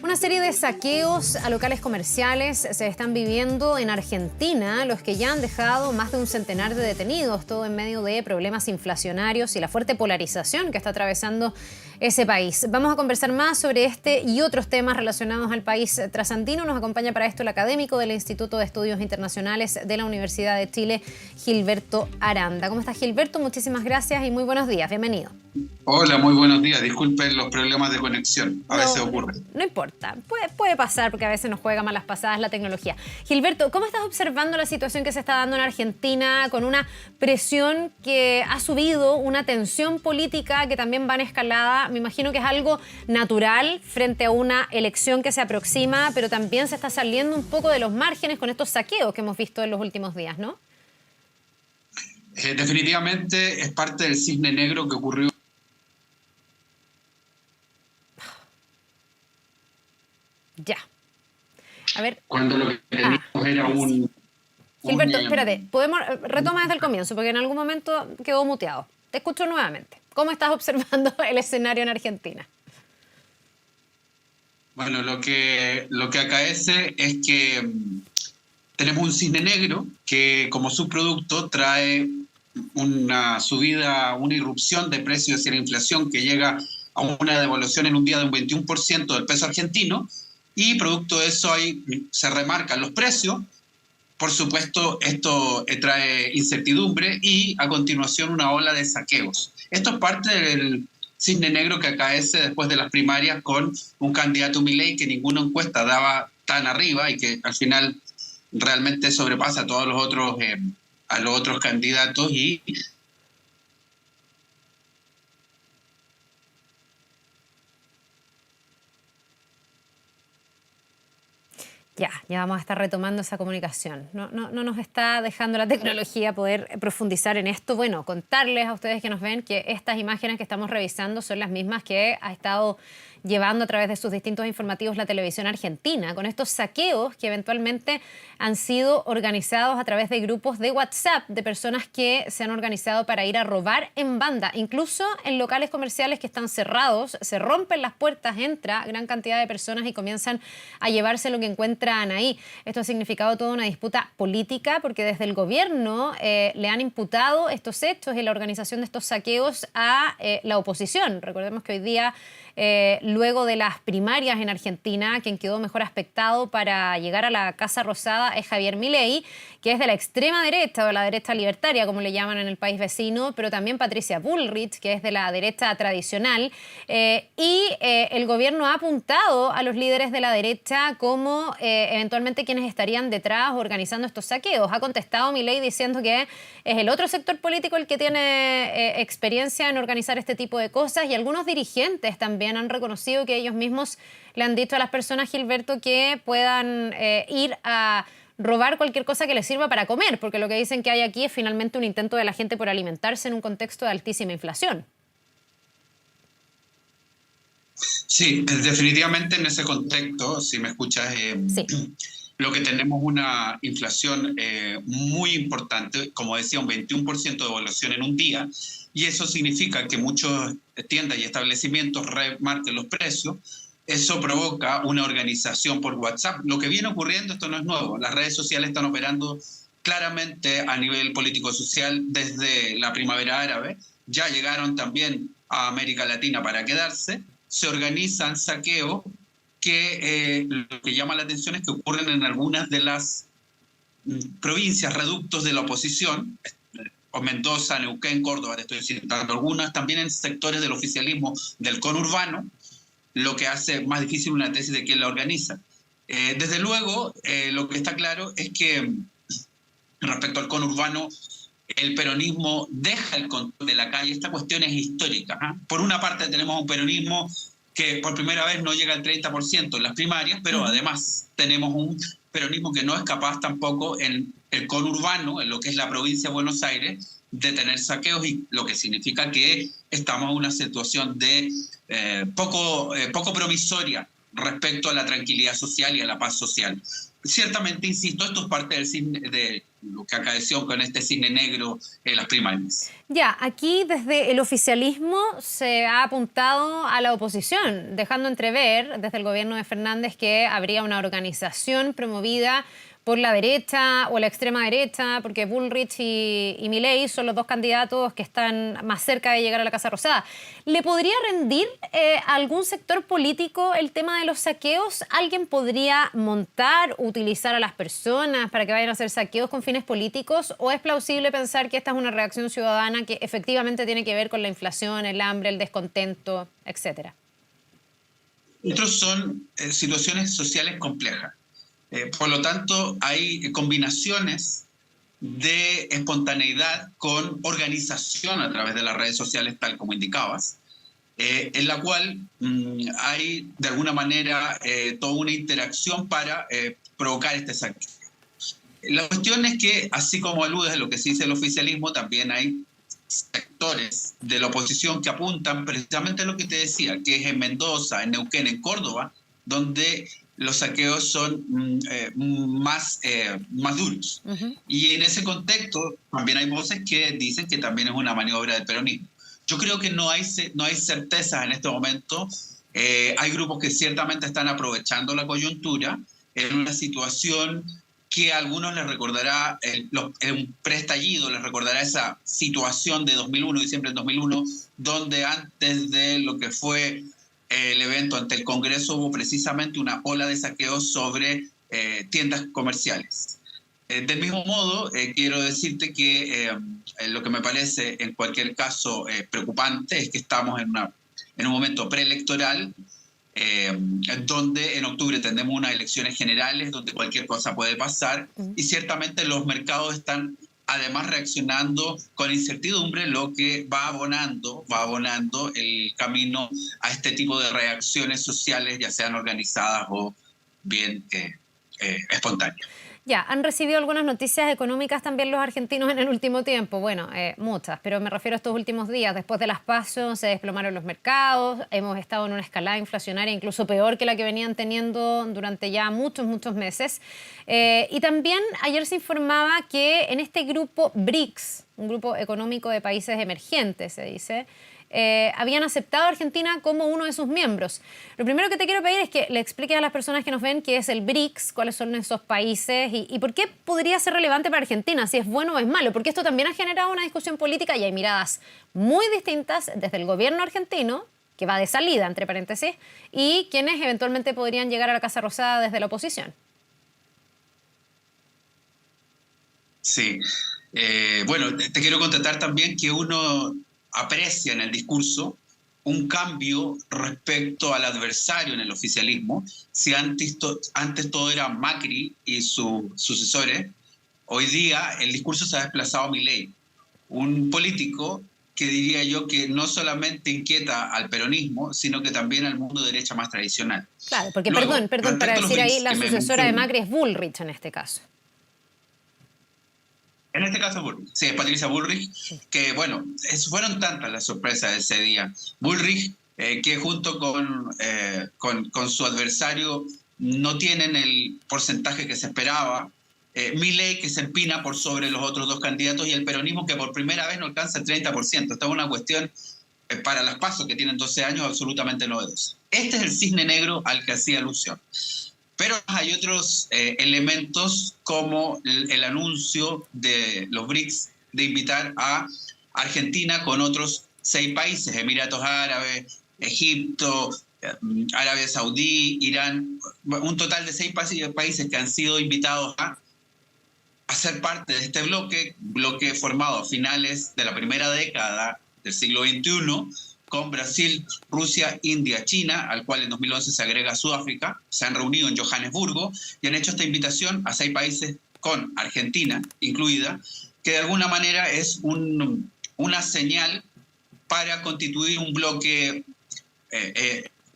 Una serie de saqueos a locales comerciales se están viviendo en Argentina, los que ya han dejado más de un centenar de detenidos, todo en medio de problemas inflacionarios y la fuerte polarización que está atravesando ese país. Vamos a conversar más sobre este y otros temas relacionados al país trasandino. Nos acompaña para esto el académico del Instituto de Estudios Internacionales de la Universidad de Chile, Gilberto Aranda. ¿Cómo estás, Gilberto? Muchísimas gracias y muy buenos días. Bienvenido. Hola, muy buenos días. Disculpen los problemas de conexión. A veces No, ocurre. no importa. Puede pasar porque a veces nos juega malas pasadas la tecnología. Gilberto, ¿cómo estás observando la situación que se está dando en Argentina con una presión que ha subido, una tensión política que también va en escalada? Me imagino que es algo natural frente a una elección que se aproxima, pero también se está saliendo un poco de los márgenes con estos saqueos que hemos visto en los últimos días, ¿no? Definitivamente es parte del cisne negro que ocurrió. Ya. A ver. Cuando lo que teníamos era Gilberto, espérate, podemos retomar desde el comienzo, porque en algún momento quedó muteado. Te escucho nuevamente. ¿Cómo estás observando el escenario en Argentina? Bueno, lo que acaece es que tenemos un cisne negro que como subproducto trae una subida, una irrupción de precios hacia la inflación que llega a una devaluación en un día de un 21% del peso argentino, y producto de eso ahí se remarcan los precios. Por supuesto, esto trae incertidumbre y a continuación una ola de saqueos. Esto es parte del cisne negro que acaece después de las primarias con un candidato Milei que ninguna encuesta daba tan arriba y que al final realmente sobrepasa a todos los otros candidatos y Ya vamos a estar retomando esa comunicación. No nos está dejando la tecnología poder profundizar en esto. Bueno, contarles a ustedes que nos ven que estas imágenes que estamos revisando son las mismas que ha estado llevando a través de sus distintos informativos la televisión argentina, con estos saqueos que eventualmente han sido organizados a través de grupos de WhatsApp de personas que se han organizado para ir a robar en banda, incluso en locales comerciales que están cerrados, se rompen las puertas, entra gran cantidad de personas y comienzan a llevarse lo que encuentran ahí. Esto ha significado toda una disputa política porque desde el gobierno le han imputado estos hechos y la organización de estos saqueos a la oposición. Recordemos que hoy día luego de las primarias en Argentina, quien quedó mejor aspectado para llegar a la Casa Rosada es Javier Milei, que es de la extrema derecha o de la derecha libertaria, como le llaman en el país vecino, pero también Patricia Bullrich, que es de la derecha tradicional. El gobierno ha apuntado a los líderes de la derecha como eventualmente quienes estarían detrás organizando estos saqueos. Ha contestado Milei diciendo que es el otro sector político el que tiene experiencia en organizar este tipo de cosas, y algunos dirigentes también han reconocido que ellos mismos le han dicho a las personas, Gilberto, que puedan ir a robar cualquier cosa que les sirva para comer, porque lo que dicen que hay aquí es finalmente un intento de la gente por alimentarse en un contexto de altísima inflación. sí, definitivamente en ese contexto, si me escuchas, Sí. lo que tenemos una inflación muy importante, como decía, un 21% de evaluación en un día, y eso significa que muchos tiendas y establecimientos remarquen los precios. Eso provoca una organización por WhatsApp. Lo que viene ocurriendo, esto no es nuevo, las redes sociales están operando claramente a nivel político-social desde la primavera árabe, ya llegaron también a América Latina para quedarse, se organizan saqueos que lo que llama la atención es que ocurren en algunas de las provincias, reductos de la oposición, o Mendoza, Neuquén, Córdoba, te estoy citando algunas, también en sectores del oficialismo del conurbano, lo que hace más difícil una tesis de quién la organiza. Desde luego, lo que está claro es que respecto al conurbano, el peronismo deja el control de la calle. Esta cuestión es histórica, ¿eh? Por una parte tenemos un peronismo que por primera vez no llega al 30% en las primarias, pero además tenemos un peronismo que no es capaz tampoco en el conurbano, en lo que es la provincia de Buenos Aires, de tener saqueos, y lo que significa que estamos en una situación de poco promisoria respecto a la tranquilidad social y a la paz social. ciertamente, insisto, esto es parte del cisne, de lo que acaeció con este cisne negro en las primarias. Ya, aquí desde el oficialismo se ha apuntado a la oposición, dejando entrever desde el gobierno de Fernández que habría una organización promovida por la derecha o la extrema derecha, porque Bullrich y Milei son los dos candidatos que están más cerca de llegar a la Casa Rosada. ¿Le podría rendir a algún sector político el tema de los saqueos? ¿Alguien podría montar, utilizar a las personas para que vayan a hacer saqueos con fines políticos? ¿O es plausible pensar que esta es una reacción ciudadana que efectivamente tiene que ver con la inflación, el hambre, el descontento, etcétera? Otros son situaciones sociales complejas. Por lo tanto, hay combinaciones de espontaneidad con organización a través de las redes sociales, tal como indicabas, en la cual hay de alguna manera toda una interacción para provocar este saqueo. La cuestión es que, así como aludes a lo que se dice el oficialismo, también hay sectores de la oposición que apuntan precisamente a lo que te decía, que es en Mendoza, en Neuquén, en Córdoba, donde los saqueos son más duros. Uh-huh. Y en ese contexto también hay voces que dicen que también es una maniobra del peronismo. Yo creo que no hay certezas en este momento. Hay grupos que ciertamente están aprovechando la coyuntura en una situación que a algunos les recordará, un preestallido, les recordará esa situación de 2001, diciembre del 2001, donde antes de lo que fue el evento ante el Congreso hubo precisamente una ola de saqueos sobre tiendas comerciales. Del mismo modo, quiero decirte que lo que me parece en cualquier caso preocupante es que estamos en un momento preelectoral, donde en octubre tendremos unas elecciones generales donde cualquier cosa puede pasar y ciertamente los mercados están además reaccionando con incertidumbre, lo que va abonando el camino a este tipo de reacciones sociales, ya sean organizadas o bien espontáneas. Ya, ¿han recibido algunas noticias económicas también los argentinos en el último tiempo? Bueno, muchas, pero me refiero a estos últimos días. Después de las PASO se desplomaron los mercados, hemos estado en una escalada inflacionaria incluso peor que la que venían teniendo durante ya muchos meses. Y también ayer se informaba que en este grupo BRICS, un grupo económico de países emergentes, se dice, habían aceptado a Argentina como uno de sus miembros. Lo primero que te quiero pedir es que le expliques a las personas que nos ven qué es el BRICS, cuáles son esos países y por qué podría ser relevante para Argentina, si es bueno o es malo, porque esto también ha generado una discusión política y hay miradas muy distintas desde el gobierno argentino, que va de salida, entre paréntesis, y quienes eventualmente podrían llegar a la Casa Rosada desde la oposición. Sí. Bueno, te quiero constatar también que uno aprecia en el discurso un cambio respecto al adversario en el oficialismo. Si antes todo era Macri y sus sucesores, hoy día el discurso se ha desplazado a Milei, un político que diría yo que no solamente inquieta al peronismo, sino que también al mundo de derecha más tradicional. Claro, porque Luego, perdón, para respecto a los decir ahí, BRICS, la que me sucesora de mencionas, Macri es Bullrich en este caso. en este caso Bullrich, sí, es Patricia Bullrich, que bueno, fueron tantas las sorpresas de ese día. Bullrich, que junto con su adversario no tienen el porcentaje que se esperaba, Milei, que se empina por sobre los otros dos candidatos, y el peronismo, que por primera vez no alcanza el 30%. Esta es una cuestión para las PASO, que tienen 12 años, absolutamente novedosa. Este es el cisne negro al que hacía alusión. Pero hay otros elementos como el anuncio de los BRICS de invitar a Argentina con otros 6 países, Emiratos Árabes, Egipto, Arabia Saudí, Irán, un total de 6 países que han sido invitados a ser parte de este bloque formado a finales de la primera década del siglo XXI, con Brasil, Rusia, India, China, al cual en 2011 se agrega Sudáfrica. Se han reunido en Johannesburgo y han hecho esta invitación a 6 países, con Argentina incluida, que de alguna manera es una señal para constituir un bloque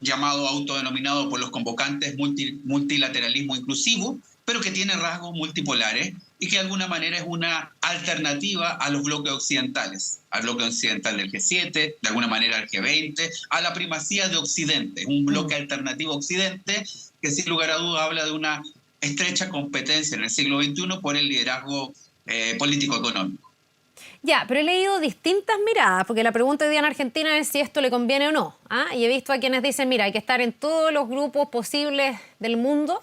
llamado, autodenominado por los convocantes, multilateralismo inclusivo, pero que tiene rasgos multipolares y que de alguna manera es una alternativa a los bloques occidentales, al bloque occidental del G7, de alguna manera al G20, a la primacía de Occidente, un bloque alternativo a Occidente que sin lugar a dudas habla de una estrecha competencia en el siglo XXI por el liderazgo político-económico. Ya, pero he leído distintas miradas, porque la pregunta hoy día en Argentina es si esto le conviene o no. ¿Ah? Y he visto a quienes dicen, mira, hay que estar en todos los grupos posibles del mundo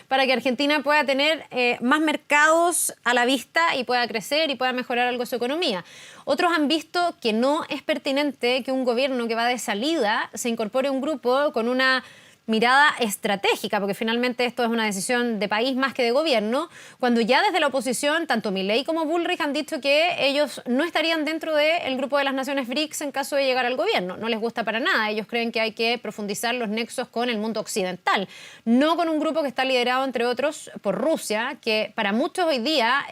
para que Argentina pueda tener más mercados a la vista y pueda crecer y pueda mejorar algo su economía. Otros han visto que no es pertinente que un gobierno que va de salida se incorpore a un grupo con una mirada estratégica, porque finalmente esto es una decisión de país más que de gobierno, cuando ya desde la oposición, tanto Milei como Bullrich han dicho que ellos no estarían dentro del grupo de las naciones BRICS en caso de llegar al gobierno. No les gusta para nada. Ellos creen que hay que profundizar los nexos con el mundo occidental, no con un grupo que está liderado, entre otros, por Rusia, que para muchos hoy día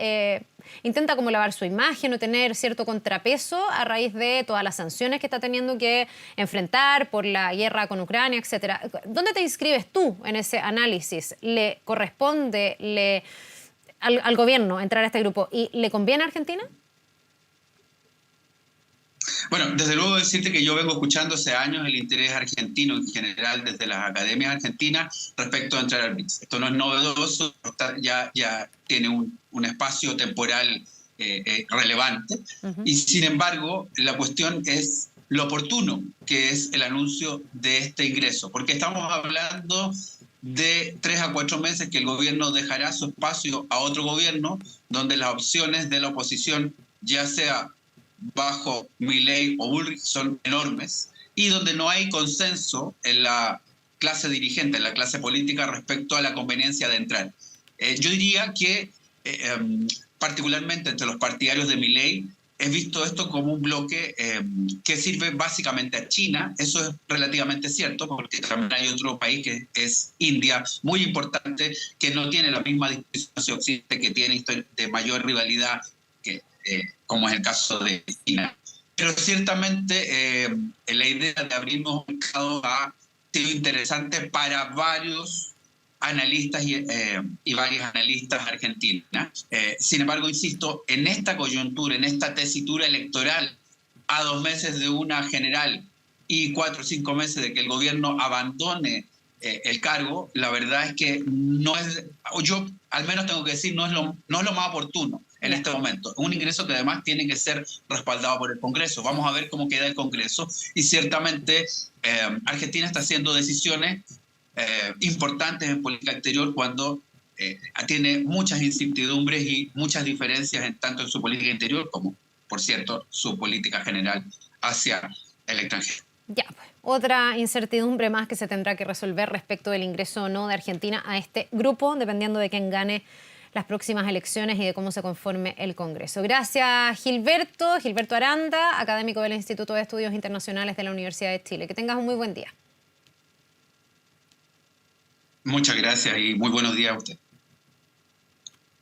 intenta como lavar su imagen o tener cierto contrapeso a raíz de todas las sanciones que está teniendo que enfrentar por la guerra con Ucrania, etcétera. ¿Dónde te inscribes tú en ese análisis? ¿Le corresponde al gobierno entrar a este grupo y le conviene a Argentina? Bueno, desde luego decirte que yo vengo escuchando hace años el interés argentino en general desde las academias argentinas respecto a entrar al BRICS. Esto no es novedoso, ya tiene un espacio temporal relevante. Y sin embargo, la cuestión es lo oportuno que es el anuncio de este ingreso, porque estamos hablando de 3 a 4 meses que el gobierno dejará su espacio a otro gobierno, donde las opciones de la oposición, ya sea bajo Milei o Bullrich, son enormes, y donde no hay consenso en la clase dirigente, en la clase política, respecto a la conveniencia de entrar. Yo diría que, particularmente entre los partidarios de Milei, he visto esto como un bloque que sirve básicamente a China. Eso es relativamente cierto, porque también hay otro país que es India, muy importante, que no tiene la misma disposición hacia Occidente, que tiene de mayor rivalidad, como es el caso de China. Pero ciertamente la idea de abrirnos un mercado ha sido interesante para varios analistas y varias analistas argentinas. Sin embargo, insisto, en esta coyuntura, en esta tesitura electoral, a 2 meses de una general y 4 o 5 meses de que el gobierno abandone el cargo, la verdad es que no es, yo al menos tengo que decir, no es lo más oportuno en este momento. Un ingreso que además tiene que ser respaldado por el Congreso. Vamos a ver cómo queda el Congreso, y ciertamente Argentina está haciendo decisiones importantes en política exterior cuando tiene muchas incertidumbres y muchas diferencias tanto en su política interior como, por cierto, su política general hacia el extranjero. Ya, pues, otra incertidumbre más que se tendrá que resolver respecto del ingreso o no de Argentina a este grupo, dependiendo de quién gane las próximas elecciones y de cómo se conforme el Congreso. Gracias, Gilberto Aranda, académico del Instituto de Estudios Internacionales de la Universidad de Chile. Que tengas un muy buen día. Muchas gracias y muy buenos días a usted.